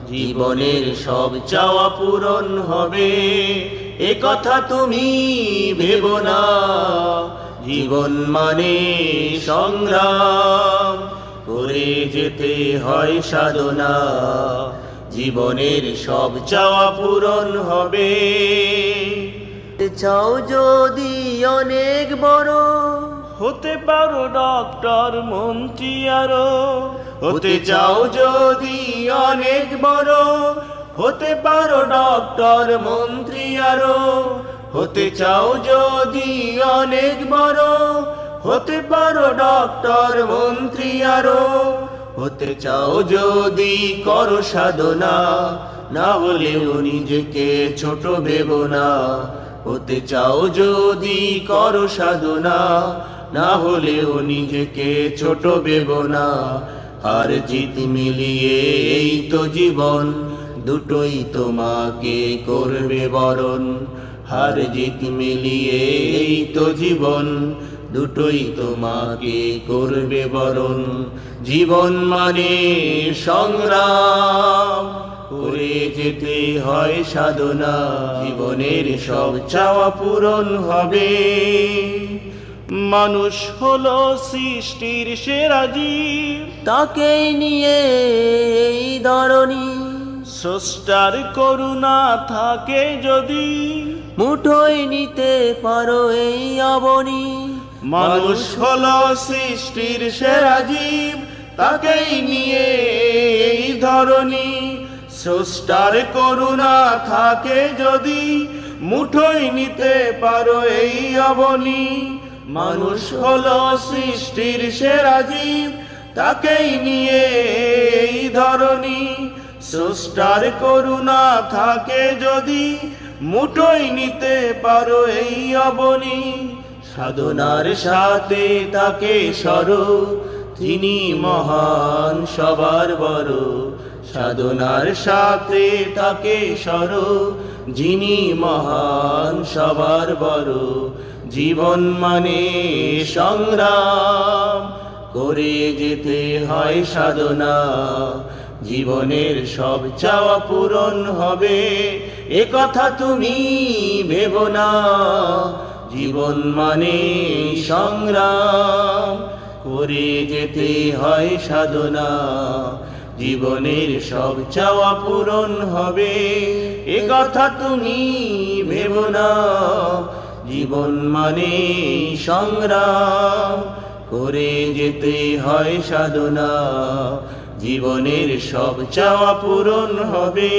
জীবনের সব চাওয়া পূরণ হবে, এ কথা তুমি ভেবো না। জীবন মানে সংগ্রাম, করে যেতে হয় সাধনা। জীবনের সব চাওয়া পূরণ হবে। চাও যদি অনেক বড়, হতে পারো ডক্টর, মন্ত্রী আরো। হতে চাও যদি অনেক বড়, হতে পারো ডক্টর, মন্ত্রী আরো। হতে চাও যদি অনেক বড়, হতে পারো ডক্টর, মন্ত্রী আরো। হতে চাও যদি করো সাধনা, না হলেও নিজেকে ছোট ভেবো না। হতে চাও যদি করো সাধনা, না হলেও নিজেকে ছোট ভেবো না। হার জিত মিলিয়ে এই তো জীবন, দুটোই তোমাকে করবে বরণ। হার জিত মিলিয়ে এই তো জীবন, দুটোই তোমাকে করবে বরণ। জীবন মানে সংগ্রাম, করে যেতে হয় সাধনা। জীবনের সব চাওয়া পূরণ হবে। মানুষ হলো সৃষ্টির সেরা জীব, তাকেই নিয়ে এই ধরণী। স্রষ্টার করুণা থাকে যদি, মুঠোয় নিতে পারো এই অবনী। মানুষ হলো সৃষ্টির সেরা জীব, তাকেই নিয়ে এই ধরণী। স্রষ্টার করুণা থাকে যদি, মুঠোয় নিতে পারো এই অবনী। মানুষ হলো সৃষ্টির সেরা জীব, তাকেই নিয়ে এই ধরণী। স্রষ্টার করুণা থাকে যদি, মুঠোয় নিতে পারো এই অবনী। সাধনার সাথে তাকে সরো, তিনি মহান সবার বড়। সাধনার সাথে তাকে সরো, যিনি মহান সবার বড়। জীবন মানে সংগ্রাম, করে যেতে হয় সাধনা। জীবনের সব চাওয়া পূরণ হবে, এ কথা তুমি ভেবো না। জীবন মানে সংগ্রাম, করে যেতে হয় সাধনা। জীবনের সব চাওয়া পূরণ হবে, এ কথা তুমি ভেবো না। জীবন মানে সংগ্রাম, করে যেতে হয় সাধনা। জীবনের সব চাওয়া পূরণ হবে।